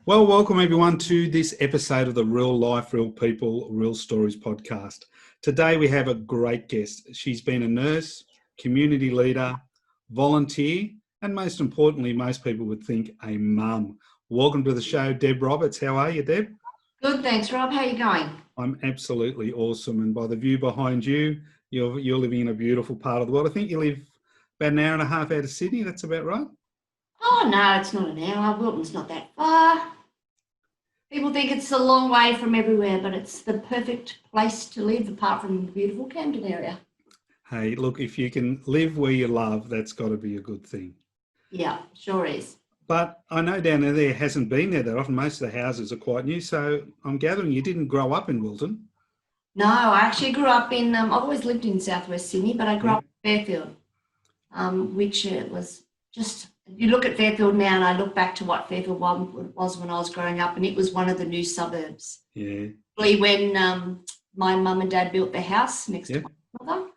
Well, welcome everyone to this episode of the Real Life, Real People, Real Stories podcast. Today we have a great guest. She's been a nurse, community leader, volunteer, and most importantly, most people would think a mum. Welcome to the show, Deb Roberts. How are you, Deb? Good, thanks, Rob. How are you going? I'm absolutely awesome. And by the view behind you, you're living in a beautiful part of the world. I think you live about an hour and a half out of Sydney. That's about right? Oh, no, it's not an hour. Wilton's not that far. People think it's a long way from everywhere, but it's the perfect place to live apart from the beautiful Camden area. Hey, look, if you can live where you love, that's got to be a good thing. Yeah, sure is. But I know down there hasn't been there that often. Most of the houses are quite new. So I'm gathering you didn't grow up in Wilton. No, I actually grew up in, I've always lived in southwest Sydney, but I grew up in Fairfield, which was just, if you look at Fairfield now and I look back to what Fairfield was when I was growing up, and it was one of the new suburbs. Yeah. When my mum and dad built their house next to my mother,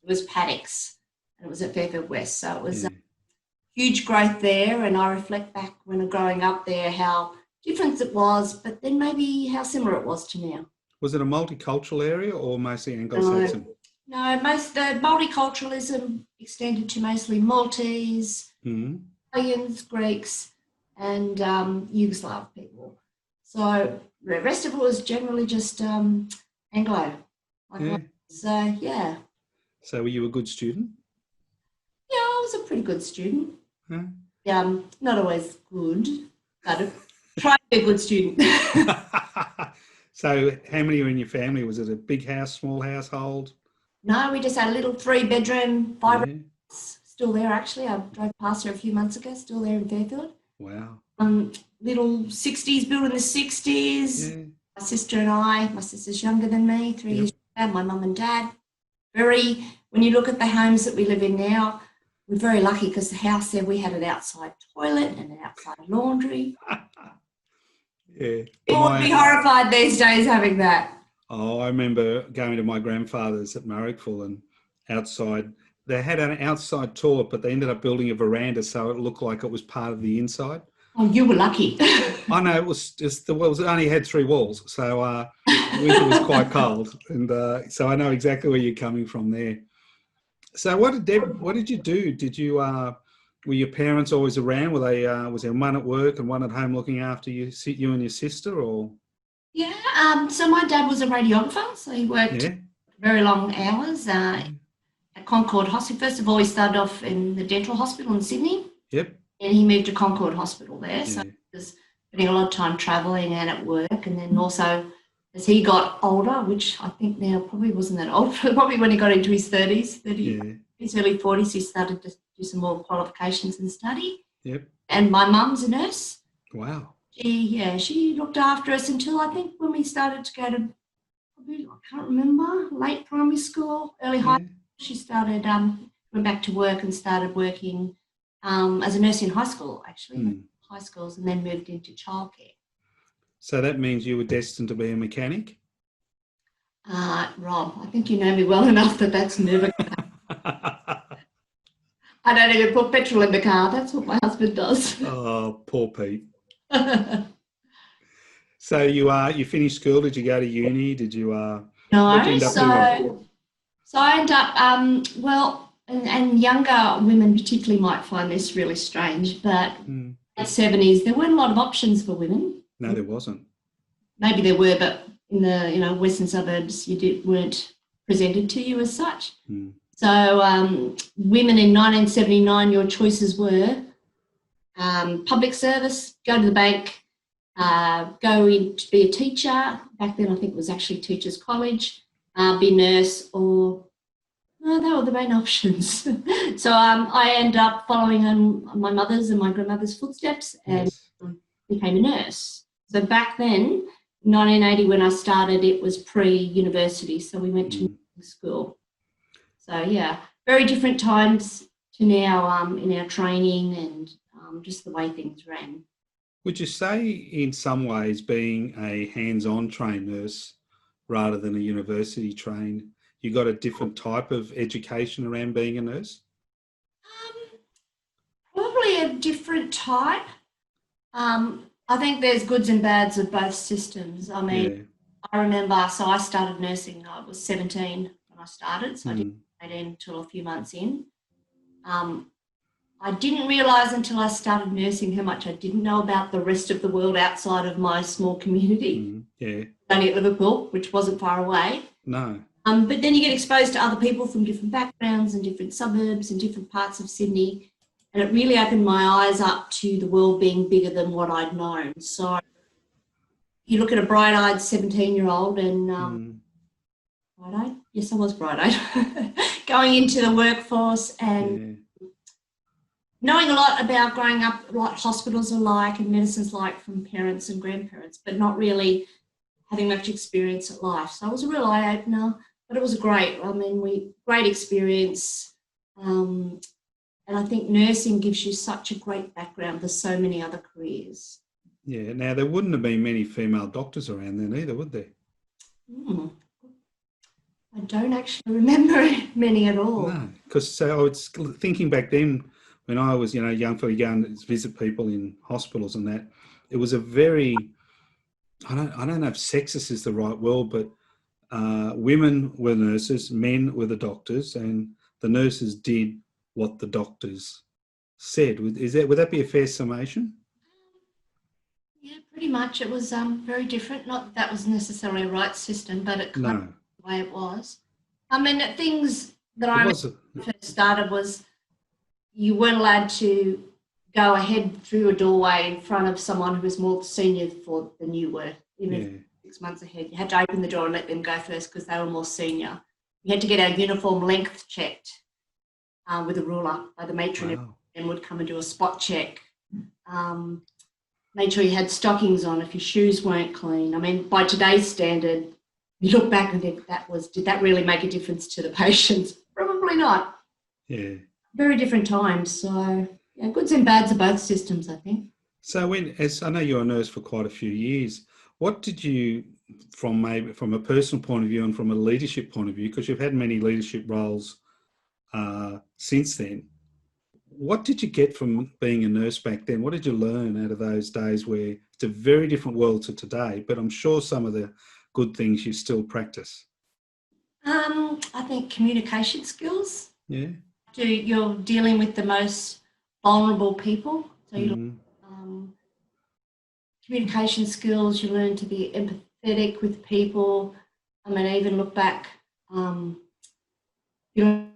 it was paddocks, and it was at Fairfield West. So it was huge growth there, and I reflect back when I'm growing up there how different it was, but then maybe how similar it was to now. Was it a multicultural area or mostly Anglo-Saxon? No, the multiculturalism extended to mostly Maltese, Italians, Greeks, and Yugoslav people. So the rest of it was generally just Anglo. So, yeah. So were you a good student? Yeah, I was a pretty good student. Not always good, but try to be a good student. So how many were in your family? Was it a big house, small household? No, we just had a little 3-bedroom, 5 still there actually. I drove past her a few months ago, still there in Fairfield. Wow. Little 60s, built in the 60s. Yeah. My sister and I, my sister's younger than me, 3 years younger, my mum and dad. When you look at the homes that we live in now, we're very lucky because the house there, we had an outside toilet and an outside laundry. Yeah. People would be horrified these days having that. Oh, I remember going to my grandfather's at Marrickville, and outside, they had an outside toilet, but they ended up building a veranda so it looked like it was part of the inside. Oh, you were lucky. I know, it was just, it only had 3 walls, so winter was quite cold. And so I know exactly where you're coming from there. So what did you do? Did you, were your parents always around? Were they, was there one at work and one at home looking after you and your sister, or? Yeah, so my dad was a radiographer, so he worked very long hours at Concord Hospital. First of all, he started off in the dental hospital in Sydney. Yep. And he moved to Concord Hospital there, so he was spending a lot of time travelling and at work. And then also, as he got older, which I think now probably wasn't that old, probably when he got into his 30s, his early 40s, he started to do some more qualifications and study. Yep. And my mum's a nurse. Wow. She looked after us until I think when we started to go to, probably, I can't remember, late primary school, early high school. She started, went back to work and started working as a nurse in high school, actually, high schools, and then moved into childcare. So that means you were destined to be a mechanic? Rob, I think you know me well enough that that's never going to happen. I don't even put petrol in the car. That's what my husband does. Oh, poor Pete. So you finished school? Did you go to uni? Did you? No. So I ended up and younger women particularly might find this really strange, but in the 70s there weren't a lot of options for women. No, there wasn't. Maybe there were, but in the western suburbs weren't presented to you as such. So women in 1979, your choices were public service, go to the bank, go in to be a teacher. Back then I think it was actually Teachers College, be a nurse, or they were the main options. So I ended up following on my mother's and my grandmother's footsteps and became a nurse. So back then, 1980 when I started, it was pre-university, so we went to school. So yeah, very different times to now in our training and just the way things ran. Would you say in some ways being a hands-on trained nurse rather than a university trained, you got a different type of education around being a nurse? Probably a different type. I think there's goods and bads of both systems. I mean, Yeah. I remember, so I started nursing, I was 17 when I started, so I didn't 18 until a few months in. I didn't realise until I started nursing how much I didn't know about the rest of the world outside of my small community. Yeah. Only at Liverpool, which wasn't far away. No. But then you get exposed to other people from different backgrounds and different suburbs and different parts of Sydney. And it really opened my eyes up to the world being bigger than what I'd known. So you look at a bright-eyed 17-year-old and bright-eyed? Yes, I was bright-eyed. Going into the workforce and knowing a lot about growing up, what hospitals are like and medicine's like from parents and grandparents, but not really having much experience at life. So it was a real eye-opener, but it was great. I mean, great experience. And I think nursing gives you such a great background for so many other careers. Yeah. Now, there wouldn't have been many female doctors around then either, would there? I don't actually remember many at all. No, because I was thinking back then when I was, young fella going to visit people in hospitals and that, it was a very, I don't know if sexist is the right word, but women were nurses, men were the doctors, and the nurses did what the doctors said. Would that be a fair summation? Yeah, pretty much. It was very different. Not that was necessarily a right system, but it kind of the way it was. I mean, things that I first started was you weren't allowed to go ahead through a doorway in front of someone who was more senior than you were, even 6 months ahead. You had to open the door and let them go first because they were more senior. You had to get our uniform length checked with a ruler by the matron and would come and do a spot check. Made sure you had stockings on if your shoes weren't clean. I mean, by today's standard, you look back and think did that really make a difference to the patients? Probably not. Yeah. Very different times. So, yeah, goods and bads of both systems, I think. So as I know you're a nurse for quite a few years, what did you, from a personal point of view and from a leadership point of view, because you've had many leadership roles since then, what did you get from being a nurse back then? What did you learn out of those days where it's a very different world to today, but I'm sure some of the good things you still practice? I think communication skills. Yeah. You're dealing with the most vulnerable people. So you communication skills, you learn to be empathetic with people. I mean, I even look back, you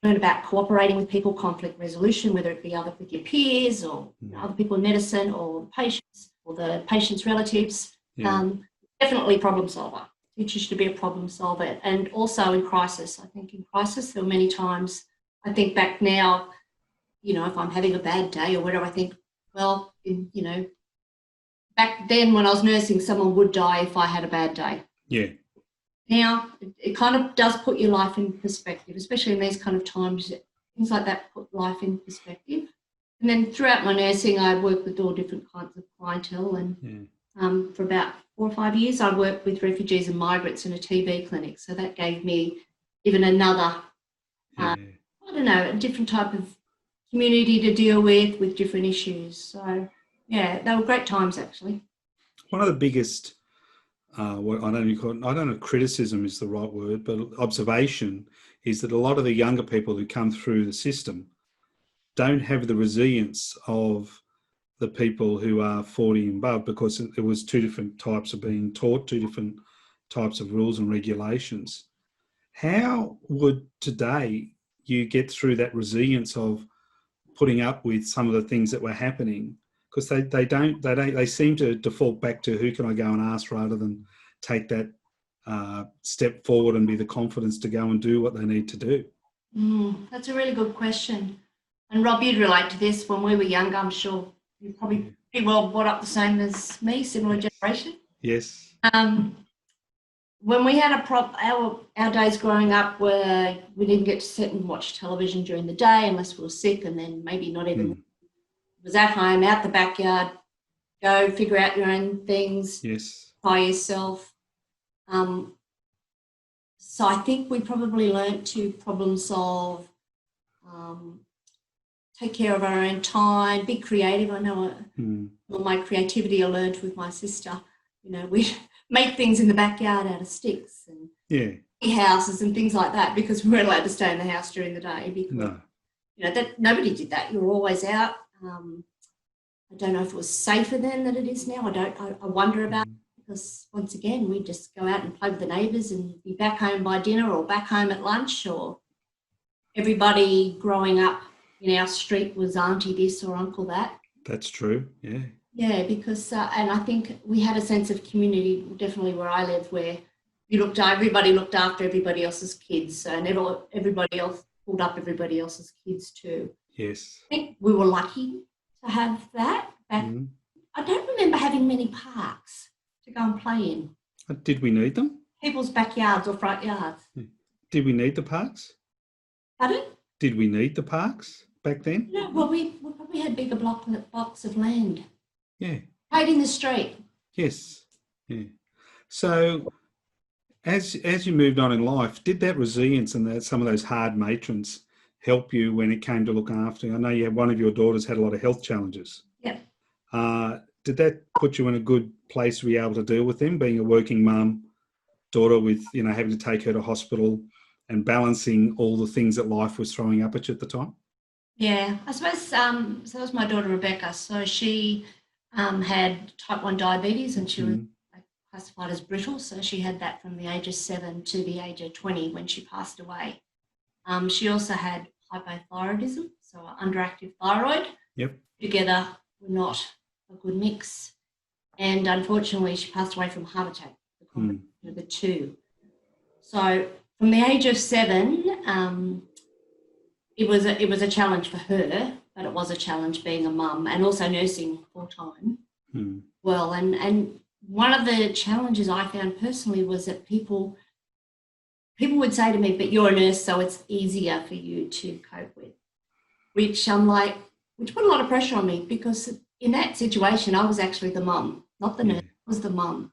learn about cooperating with people, conflict resolution, whether it be with your peers or other people in medicine or the patient's relatives. Definitely problem solver. Teaches you to be a problem solver. And also in crisis. I think in crisis, there were many times, I think back now, if I'm having a bad day or whatever, I think, well, back then when I was nursing, someone would die if I had a bad day. Yeah. Now, it kind of does put your life in perspective, especially in these kind of times. Things like that put life in perspective. And then throughout my nursing, I worked with all different kinds of clientele. And for about 4 or 5 years, I worked with refugees and migrants in a TB clinic. So that gave me even another, a different type of community to deal with different issues. So, yeah, they were great times, actually. One of the biggest, I don't know if criticism is the right word, but observation is that a lot of the younger people who come through the system don't have the resilience of the people who are 40 and above, because it was two different types of being taught, two different types of rules and regulations. How would today you get through that resilience of putting up with some of the things that were happening? Because they seem to default back to who can I go and ask rather than take that step forward and be the confidence to go and do what they need to do. That's a really good question. And Rob, you'd relate to this. When we were younger, I'm sure you probably pretty well brought up the same as me, similar generation. Yes. When we had our days growing up where we didn't get to sit and watch television during the day unless we were sick, and then maybe not even was at home, out the backyard, go figure out your own things, by yourself. So I think we probably learnt to problem solve, take care of our own time, be creative. I know all my creativity I learned with my sister. You know, we make things in the backyard out of sticks and houses and things like that because we weren't allowed to stay in the house during the day because you know that nobody did that. You were always out. I don't know if it was safer then than it is now. I wonder about it because once again we just go out and play with the neighbours and be back home by dinner or back home at lunch, or everybody growing up in our street was auntie this or uncle that. That's true. Yeah. Yeah, because and I think we had a sense of community, definitely where I live, where everybody looked after everybody else's kids, and everybody else pulled up everybody else's kids too. Yes. I think we were lucky to have that. I don't remember having many parks to go and play in. Did we need them? People's backyards or front yards. Did we need the parks? Pardon? Did we need the parks back then? No, well, we probably had bigger blocks of land. Yeah. Right in the street. Yes. Yeah. So as you moved on in life, did that resilience and some of those hard matrons help you when it came to look after? I know you had one of your daughters had a lot of health challenges. Yep. Did that put you in a good place to be able to deal with them, being a working mum, daughter with, you know, having to take her to hospital and balancing all the things that life was throwing up at you at the time? Yeah, I suppose so that was my daughter Rebecca. So she had type 1 diabetes and she was classified as brittle. So she had that from the age of 7 to the age of 20 when she passed away. She also had hypothyroidism, so underactive thyroid. Yep. Together were not a good mix. And unfortunately, she passed away from a heart attack, the combination of the two. So from the age of 7, it was a challenge for her, but it was a challenge being a mum and also nursing full time. Well, and one of the challenges I found personally was that people would say to me, but you're a nurse, so it's easier for you to cope with, which put a lot of pressure on me because in that situation, I was actually the mum, not the nurse, I was the mum,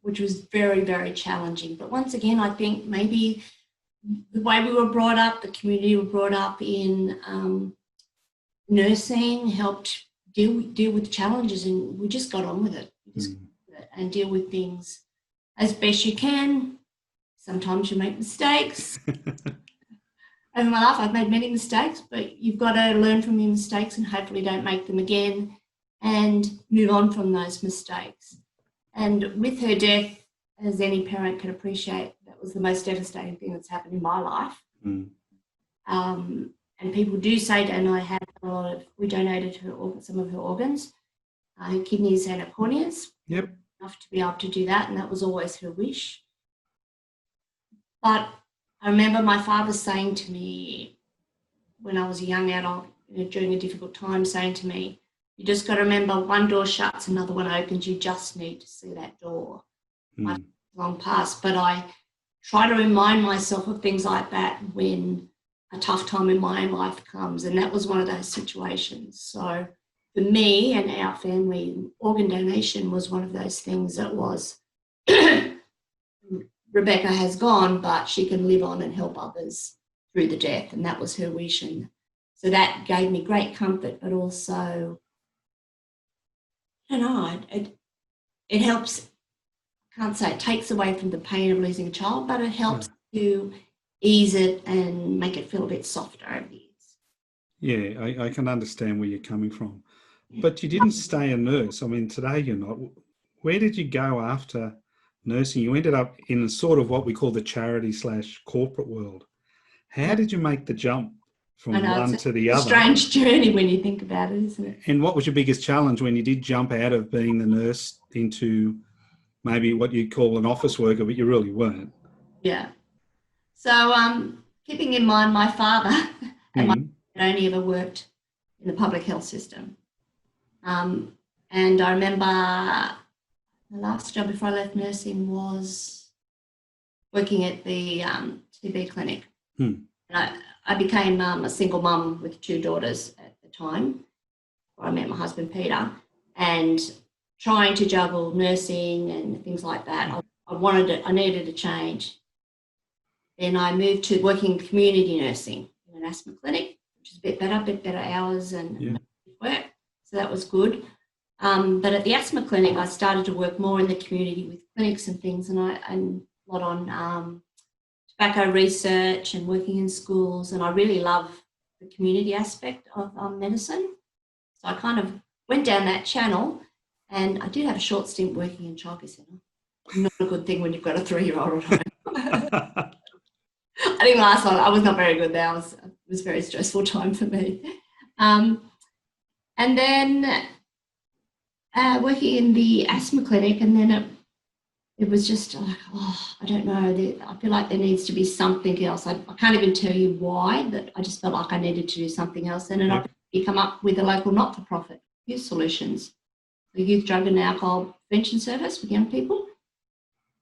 which was very, very challenging. But once again, I think maybe the way we were brought up, the community we were brought up in, nursing helped deal with challenges, and we just got on with it. And deal with things as best you can. Sometimes you make mistakes. Over my life, I've made many mistakes, but you've got to learn from your mistakes and hopefully don't make them again and move on from those mistakes. And with her death, as any parent can appreciate, that was the most devastating thing that's happened in my life. And people do say, and I had we donated some of her organs, her kidneys and her corneas. Yep. Enough to be able to do that, and that was always her wish. But I remember my father saying to me when I was a young adult, during a difficult time, saying to me, you just got to remember, one door shuts, another one opens. You just need to see that door. I've long past, but I try to remind myself of things like that when a tough time in my life comes, and that was one of those situations. So for me and our family, organ donation was one of those things that was, Rebecca has gone, but she can live on and help others through the death, and that was her wish. And so that gave me great comfort, but also, I don't know, it helps. I can't say it takes away from the pain of losing a child, but it helps to ease it and make it feel a bit softer over the years. Yeah, I can understand where you're coming from. But you didn't stay a nurse. I mean, today you're not. Where did you go after nursing? You ended up in sort of what we call the charity/corporate world. How did you make the jump from one to the other? It's a strange journey when you think about it, isn't it? And what was your biggest challenge when you did jump out of being the nurse into maybe what you'd call an office worker, but you really weren't? Yeah. So keeping in mind my father and my dad only ever worked in the public health system. And I remember the last job before I left nursing was working at the TB clinic. And I became a single mum with 2 daughters at the time, where I met my husband, Peter, and trying to juggle nursing and things like that. I needed a change. Then I moved to working community nursing in an asthma clinic. which is a bit better hours and Yeah. work. So that was good. But at the asthma clinic, I started to work more in the community with clinics and things, and a lot on tobacco research and working in schools. And I really love the community aspect of medicine. So I kind of went down that channel, and I did have a short stint working in childcare centre. Not a good thing when you've got a 3-year-old at home. I didn't last long. I was not very good there. It was a very stressful time for me. And then working in the asthma clinic, and then it was just like, oh, I don't know. I feel like there needs to be something else. I can't even tell you why, but I just felt like I needed to do something else. And then I come up with a local not-for-profit, Youth Solutions, the Youth Drug and Alcohol Prevention Service with young people.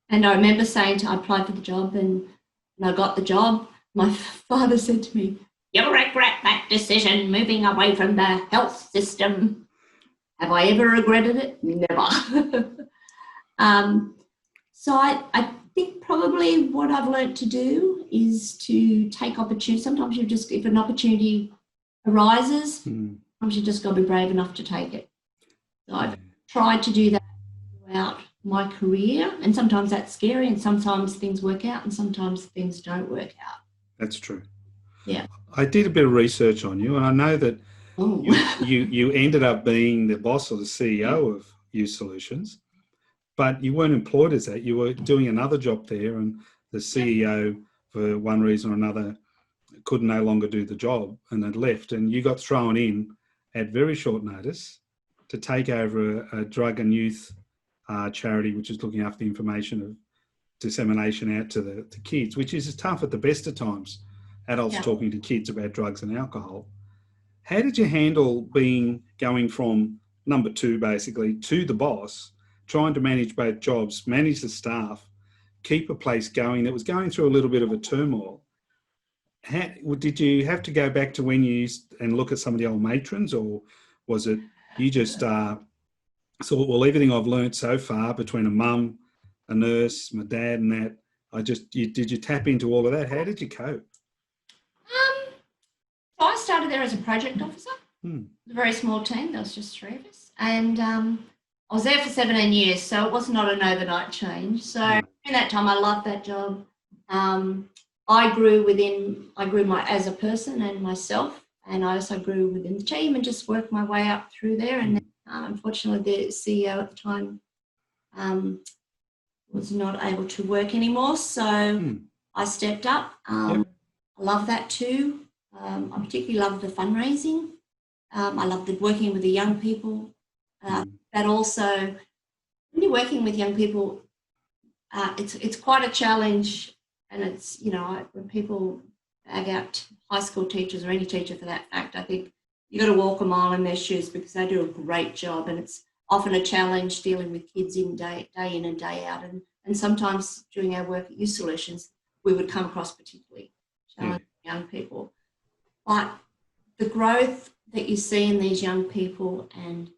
And I remember saying I applied for the job, and I got the job. My father said to me, "You'll regret that decision, moving away from the health system." Have I ever regretted it? Never. So I think probably what I've learned to do is to take opportunities. Sometimes if an opportunity arises, sometimes you just got to be brave enough to take it. So I've tried to do that throughout my career, and sometimes that's scary, and sometimes things work out, and sometimes things don't work out. That's true. Yeah. I did a bit of research on you, and I know that you ended up being the boss or the CEO of Youth Solutions, but you weren't employed as that. You were doing another job there, and the CEO, for one reason or another, could no longer do the job and had left, and you got thrown in at very short notice to take over a drug and youth charity, which is looking after the information of dissemination out to the kids, which is tough at the best of times, adults talking to kids about drugs and alcohol. How did you handle going from number 2 basically to the boss, trying to manage both jobs, manage the staff, keep a place going that was going through a little bit of a turmoil? Did you have to go back to when you used and look at some of the old matrons, or was it you just thought, well, everything I've learnt so far between a mum, a nurse, my dad and that, did you tap into all of that? How did you cope? So I started there as a project officer. A very small team. There was just 3 of us. And I was there for 17 years, so it was not an overnight change. So in that time, I loved that job. I grew as a person and myself, and I also grew within the team and just worked my way up through there. And then, unfortunately, the CEO at the time was not able to work anymore, so I stepped up. I love that too. I particularly love the fundraising. I love working with the young people. But also, when you're working with young people, it's quite a challenge. And it's, when people bag out high school teachers or any teacher for that fact, I think you got to walk a mile in their shoes because they do a great job. And it's often a challenge dealing with kids day in and day out. And sometimes during our work at Youth Solutions, we would come across particularly challenging young people. But the growth that you see in these young people and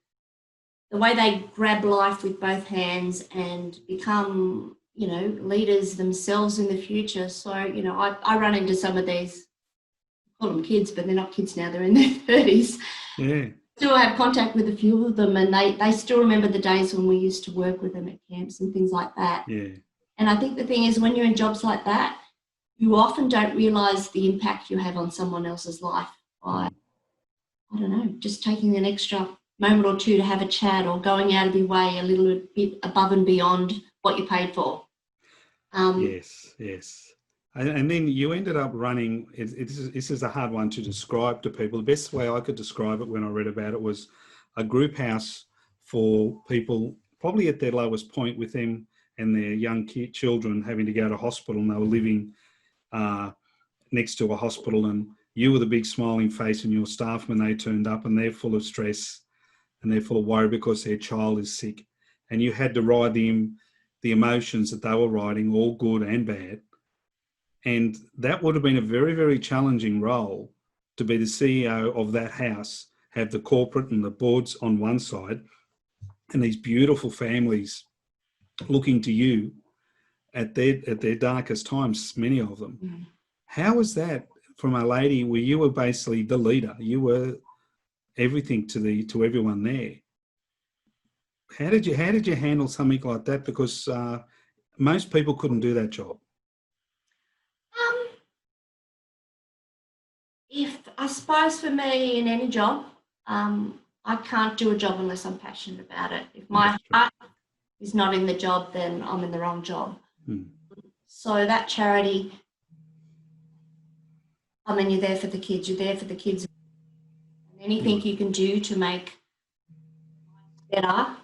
the way they grab life with both hands and become leaders themselves in the future. So, I run into some of these, I call them kids, but they're not kids now, they're in their 30s. Yeah. Still have contact with a few of them, and they still remember the days when we used to work with them at camps and things like that. Yeah. And I think the thing is, when you're in jobs like that, you often don't realise the impact you have on someone else's life by, I don't know, just taking an extra moment or two to have a chat or going out of your way a little bit above and beyond what you paid for. Yes. And then you ended up running, this is a hard one to describe to people. The best way I could describe it when I read about it was a group house for people probably at their lowest point with them and their young children having to go to hospital, and they were living next to a hospital, and you were the big smiling face and your staff when they turned up, and they're full of stress and they're full of worry because their child is sick, and you had to ride the emotions that they were riding, all good and bad. And that would have been a very, very challenging role to be the CEO of that house, have the corporate and the boards on one side, and these beautiful families looking to you at their darkest times, many of them. How was that? from a lady where you were basically the leader. You were everything to everyone there. How did you handle something like that? Because most people couldn't do that job. If I suppose for me in any job, I can't do a job unless I'm passionate about it. If my heart is not in the job, then I'm in the wrong job. So that charity, I mean, you're there for the kids. You're there for the kids. And anything you can do to make better,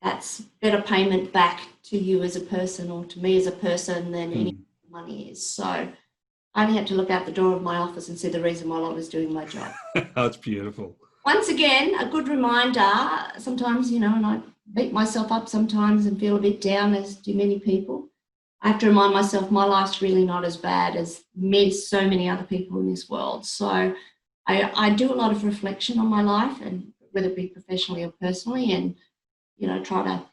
that's better payment back to you as a person or to me as a person than any money is. So I only had to look out the door of my office and see the reason why I was doing my job. That's beautiful. Once again, a good reminder, sometimes, and I beat myself up sometimes and feel a bit down, as do many people. I have to remind myself my life's really not as bad as so many other people in this world. So I do a lot of reflection on my life, and whether it be professionally or personally, and, try to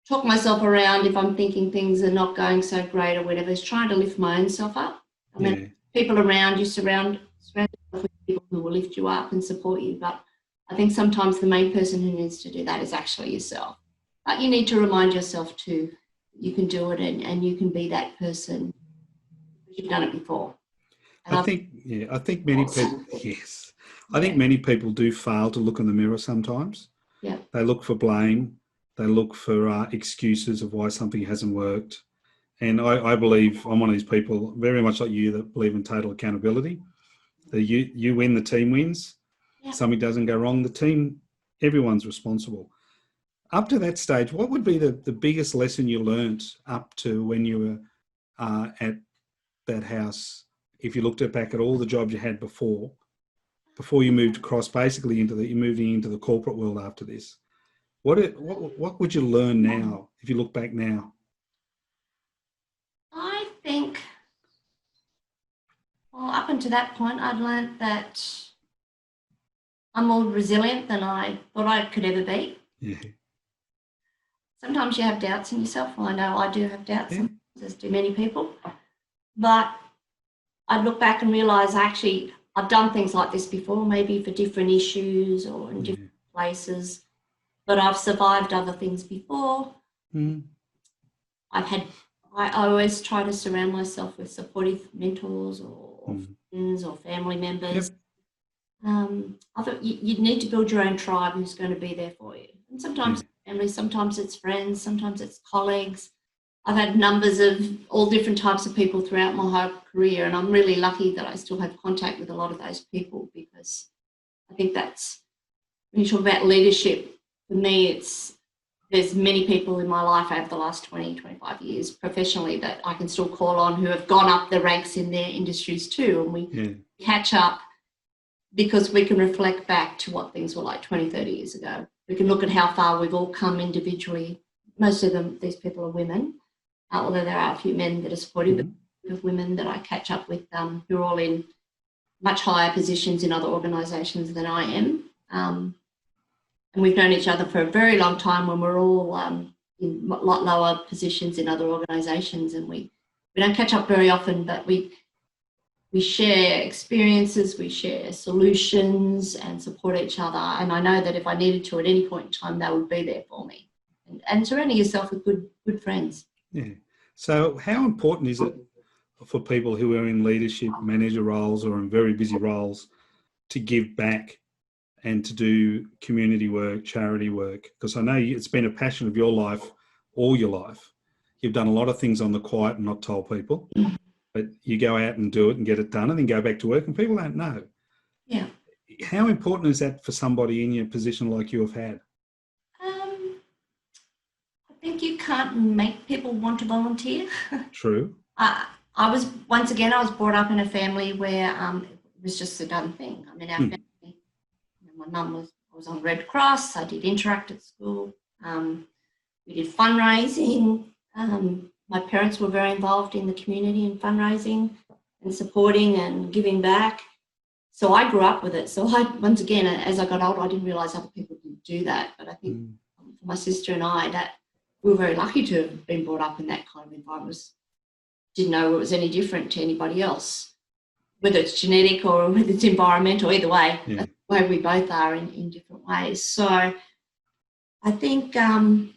talk myself around if I'm thinking things are not going so great or whatever, is trying to lift my own self up. I mean, people around you, surround yourself with people who will lift you up and support you. But I think sometimes the main person who needs to do that is actually yourself. But you need to remind yourself too, you can do it and you can be that person because you've done it before. And I think many people, I think many people do fail to look in the mirror sometimes. Yeah. They look for blame. They look for excuses of why something hasn't worked. And I believe I'm one of these people, very much like you, that believe in total accountability. That you win, the team wins. Yeah. Something doesn't go wrong, the team, everyone's responsible. Up to that stage, what would be the biggest lesson you learned up to when you were at that house? If you looked back at all the jobs you had before you moved across, basically you moving into the corporate world after this, what would you learn now if you look back now? I think, up until that point, I'd learned that I'm more resilient than I thought I could ever be. Yeah. Sometimes you have doubts in yourself. Well, I know I do have doubts, as do many people. But I'd look back and realise I've done things like this before, maybe for different issues or in different places, but I've survived other things before. I always try to surround myself with supportive mentors or friends or family members. I thought you need to build your own tribe who's going to be there for you. And sometimes it's family, sometimes it's friends, sometimes it's colleagues. I've had numbers of all different types of people throughout my whole career, and I'm really lucky that I still have contact with a lot of those people, because I think that's, when you talk about leadership, for me, there's many people in my life over the last 20, 25 years professionally that I can still call on who have gone up the ranks in their industries too, and we catch up because we can reflect back to what things were like 20, 30 years ago. We can look at how far we've all come individually. Most of these people are women, although there are a few men that are supportive of women that I catch up with who are all in much higher positions in other organisations than I am. And we've known each other for a very long time when we're all in a lot lower positions in other organisations, and we don't catch up very often, but we share experiences, we share solutions and support each other. And I know that if I needed to at any point in time, they would be there for me. And surrounding yourself with good friends. Yeah. So how important is it for people who are in leadership, manager roles, or in very busy roles to give back and to do community work, charity work? Because I know it's been a passion of your life all your life. You've done a lot of things on the quiet and not told people, but you go out and do it and get it done and then go back to work and people don't know. Yeah. How important is that for somebody in your position like you have had? I think you can't make people want to volunteer. True. I was brought up in a family where it was just a done thing. I mean, our family, my mum was on Red Cross. I did Interact at school. We did fundraising. My parents were very involved in the community in fundraising and supporting and giving back. So I grew up with it. So once again, as I got older, I didn't realise other people didn't do that. But I think for my sister and I, that we were very lucky to have been brought up in that kind of environment. Didn't know it was any different to anybody else. whether it's genetic or whether it's environmental, either way, Yeah. that's the way we both are in different ways. So I think, yeah,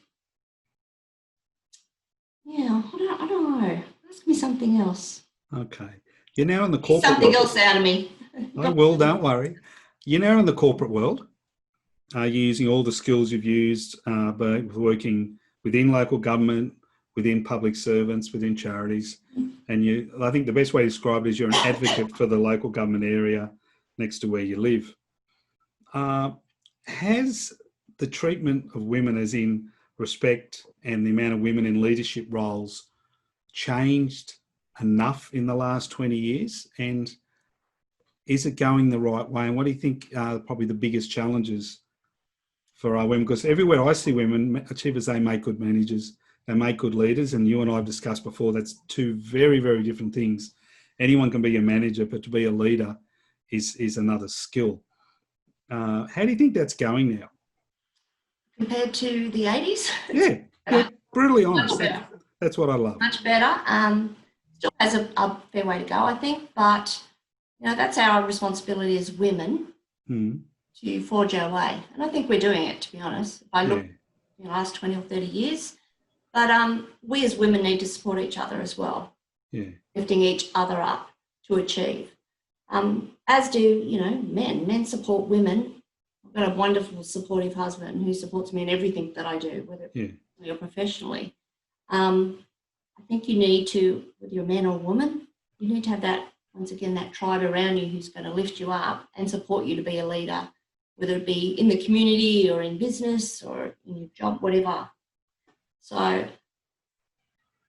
I don't know. Ask me something else. Okay. You're now in the Get corporate something world. else out of me. I will, don't worry. You're now in the corporate world. You're using all the skills you've used, but working within local government, within public servants, within charities. And I think the best way to describe it is you're an advocate for the local government area next to where you live. Has the treatment of women, as in respect and the amount of women in leadership roles, changed enough in the last 20 years? And is it going the right way? And what do you think are probably the biggest challenges for our women? Because everywhere I see women, achievers, they make good managers, they make good leaders. And you and I have discussed before, that's two very, very different things. Anyone can be a manager, but to be a leader is another skill. How do you think that's going now? Compared to the 80s? Yeah, brutally honest. Much better. That's what I love. Much better. Still has a fair way to go, I think, but that's our responsibility as women to forge our way. And I think we're doing it, to be honest. If I look in the last 20 or 30 years. But we as women need to support each other as well. Yeah. Lifting each other up to achieve. As do, men. Men support women. I've got a wonderful supportive husband who supports me in everything that I do, whether it's or professionally. I think you need to, whether you're a man or a woman, you need to have that, once again, that tribe around you who's going to lift you up and support you to be a leader, whether it be in the community or in business or in your job, whatever. So I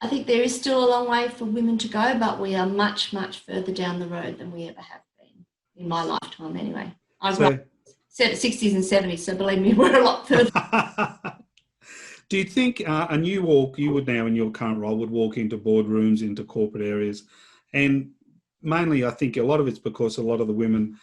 think there is still a long way for women to go, but we are much, much further down the road than we ever have been in my lifetime anyway. I grew up in the 60s and 70s, so believe me, we're a lot further. Do you think, and you would now in your current role, would walk into boardrooms, into corporate areas, and mainly I think a lot of it's because a lot of the women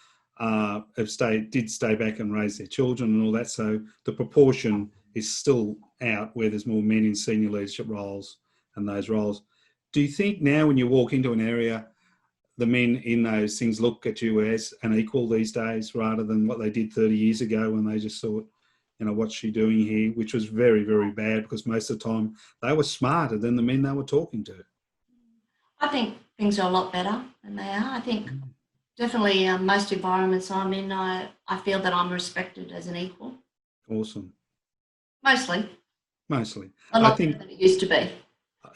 did stay back and raise their children and all that, so the proportion is still out where there's more men in senior leadership roles and those roles. Do you think now when you walk into an area, the men in those things look at you as an equal these days rather than what they did 30 years ago when they just thought, what's she doing here? Which was very, very bad because most of the time they were smarter than the men they were talking to. I think things are a lot better than they are. I think definitely most environments I'm in, I feel that I'm respected as an equal. Awesome. Mostly. A lot better than it used to be.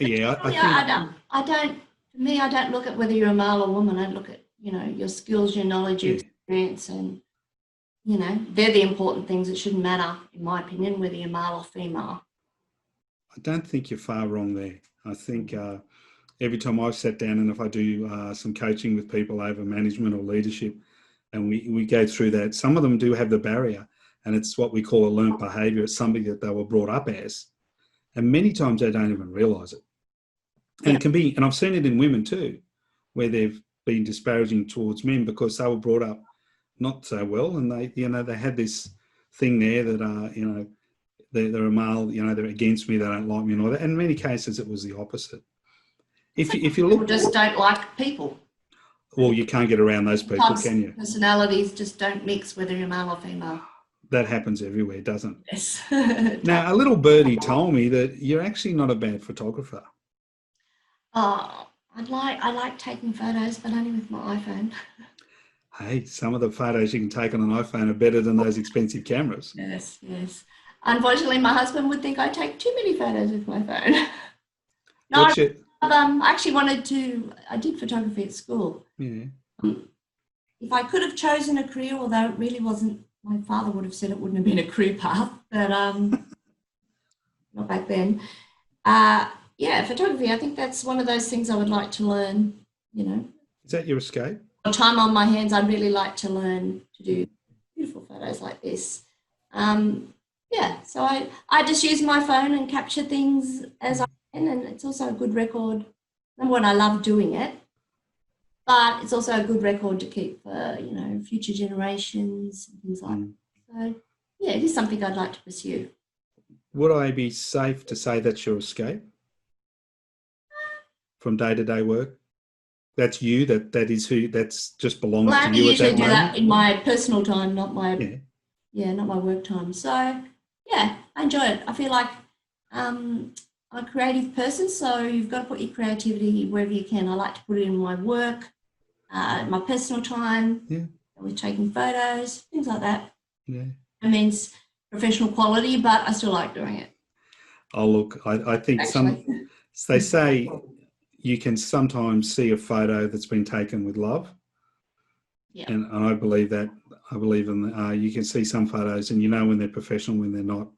Yeah, I don't. For me, I don't look at whether you're a male or woman. I look at your skills, your knowledge, your experience, and they're the important things. It shouldn't matter, in my opinion, whether you're male or female. I don't think you're far wrong there. I think every time I've sat down and if I do some coaching with people over management or leadership, and we go through that, some of them do have the barrier, and it's what we call a learnt behaviour. It's something that they were brought up as, and many times they don't even realise it. And it can be, and I've seen it in women too, where they've been disparaging towards men because they were brought up not so well, and they had this thing there that they're a male, they're against me, they don't like me, and all that. And in many cases, it was the opposite. If you look, people just don't like people. Well, you can't get around those people, can you? Personalities just don't mix, whether you're male or female. That happens everywhere, doesn't it? Yes. Now, a little birdie told me that you're actually not a bad photographer. Oh, I like taking photos, but only with my iPhone. Hey, some of the photos you can take on an iPhone are better than those expensive cameras. Yes. Unfortunately, my husband would think I take too many photos with my phone. No, I actually I did photography at school. Yeah. If I could have chosen a career, although it really wasn't, my father would have said it wouldn't have been a career path, but not back then. Photography, I think that's one of those things I would like to learn, Is that your escape? Time on my hands, I'd really like to learn to do beautiful photos like this. So I just use my phone and capture things as I can, and it's also a good record. Number one, I love doing it, but it's also a good record to keep for, future generations and things like that. So, it is something I'd like to pursue. Would I be safe to say that's your escape from day-to-day work? That's you. That is who. That's just belongs Well, I to only you at usually that do moment. that in my personal time, not my Yeah. not my work time. So yeah, I enjoy it. I feel like I'm a creative person, so you've got to put your creativity wherever you can. I like to put it in my work, my personal time, with taking photos, things like that. Yeah. It means professional quality, but I still like doing it. Oh, look, I think they say you can sometimes see a photo that's been taken with love. Yeah. And I believe that. I believe in you can see some photos and you know when they're professional, when they're not.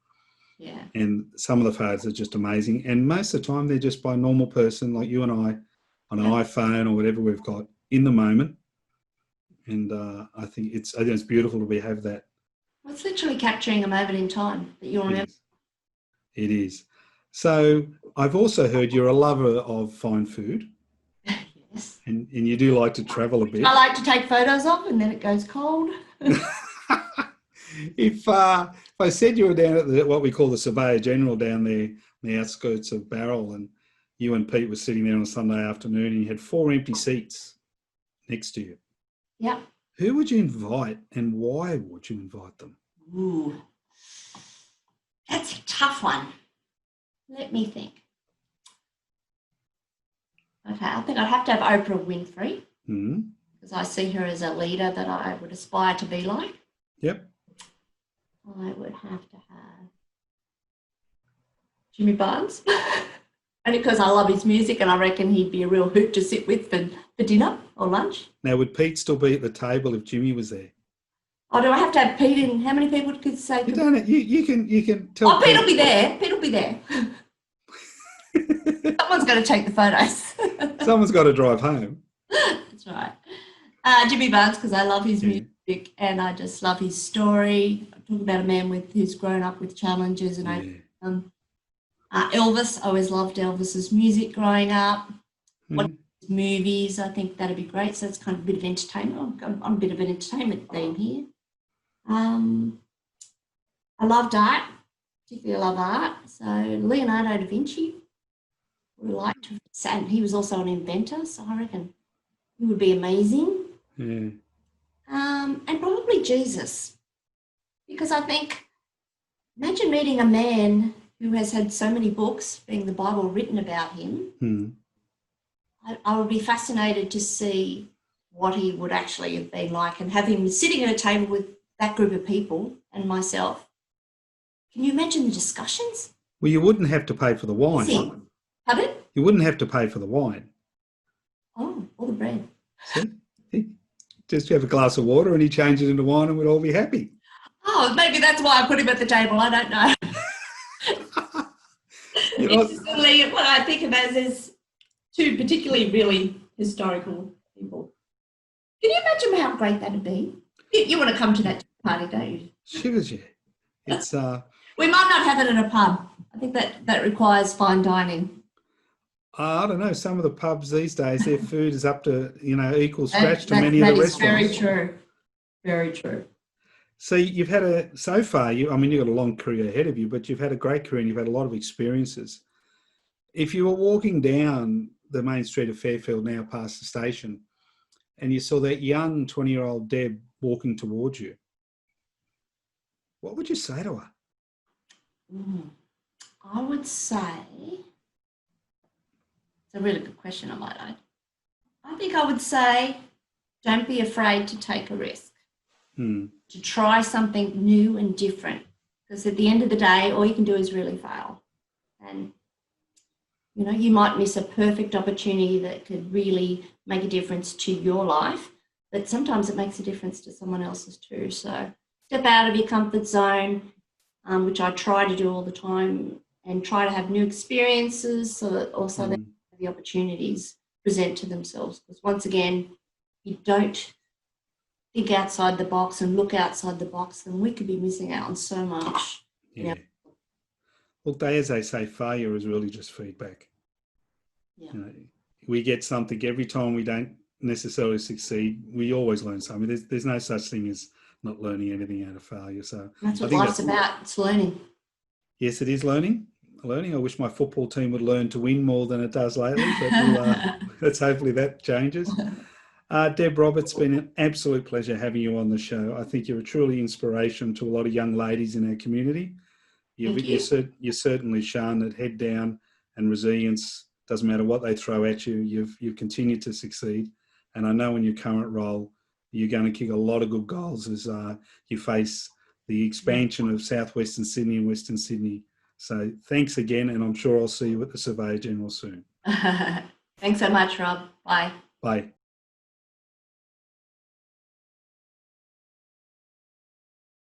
Yeah. And some of the photos are just amazing. And most of the time they're just by a normal person like you and I on an iPhone or whatever we've got in the moment. And I think it's beautiful to have that. Well, it's literally capturing a moment in time that you'll remember. It is. So I've also heard you're a lover of fine food. Yes. And you do like to travel a bit. I like to take photos of, and then it goes cold. If I said you were down at what we call the Surveyor General down there on the outskirts of Barrel, and you and Pete were sitting there on a Sunday afternoon and you had 4 empty seats next to you. Yeah. Who would you invite and why would you invite them? Ooh, that's a tough one. Let me think. Okay, I think I'd have to have Oprah Winfrey because I see her as a leader that I would aspire to be like. Yep. I would have to have Jimmy Barnes, only because I love his music and I reckon he'd be a real hoot to sit with for dinner or lunch. Now, would Pete still be at the table if Jimmy was there? Oh, do I have to have Pete in? How many people could say? You don't. You can tell. Oh, Pete will be there. Pete will be there. Someone's got to take the photos. Someone's got to drive home. That's right. Jimmy Barnes, because I love his music and I just love his story. I talk about a man who's grown up with challenges, and Elvis. I always loved Elvis's music growing up. Watching his movies, I think that'd be great. So it's kind of a bit of entertainment. I'm a bit of an entertainment theme here. I loved art, particularly love art. So Leonardo da Vinci. Would like to say, and he was also an inventor, so I reckon he would be amazing. Yeah. And probably Jesus, because I think, imagine meeting a man who has had so many books, being the Bible, written about him. I would be fascinated to see what he would actually have been like and have him sitting at a table with that group of people and myself. Can you imagine the discussions? Well, you wouldn't have to pay for the wine. Pardon? You wouldn't have to pay for the wine. Oh, all the bread. See? Just have a glass of water and he changes it into wine and we'd all be happy. Oh, maybe that's why I put him at the table. I don't know. Interestingly, what I think of as two particularly really historical people. Can you imagine how great that'd be? You want to come to that party, don't you? Sugars, yeah. It's we might not have it in a pub. I think that requires fine dining. I don't know. Some of the pubs these days, their food is up to equal scratch to many of the restaurants. Very true. Very true. So you've had so far. You've got a long career ahead of you, but you've had a great career and you've had a lot of experiences. If you were walking down the main street of Fairfield now past the station, and you saw that young 20-year-old Deb walking towards you, what would you say to her? I would say, it's a really good question, I might add. I think I would say, don't be afraid to take a risk, to try something new and different, because at the end of the day, all you can do is really fail. And, you might miss a perfect opportunity that could really make a difference to your life, but sometimes it makes a difference to someone else's too. So step out of your comfort zone, which I try to do all the time, and try to have new experiences so that also the opportunities present to themselves. Because once again, if you don't think outside the box and look outside the box, then we could be missing out on so much. Yeah. Look, as they say, failure is really just feedback. Yeah. We get something every time we don't necessarily succeed. We always learn something. There's no such thing as not learning anything out of failure. So that's what life's about. It's learning. Yes, it is learning. learning. I wish my football team would learn to win more than it does lately, but we'll, let's hopefully that changes. Deb Robb, it's been an absolute pleasure having you on the show. I think you're a truly inspiration to a lot of young ladies in our community. You've certainly shown that head down and resilience, doesn't matter what they throw at you, you've continued to succeed. And I know in your current role, you're going to kick a lot of good goals as you face the expansion of southwestern Sydney and Western Sydney. So thanks again, and I'm sure I'll see you at the Surveyor General soon. Thanks so much, Rob. Bye. Bye.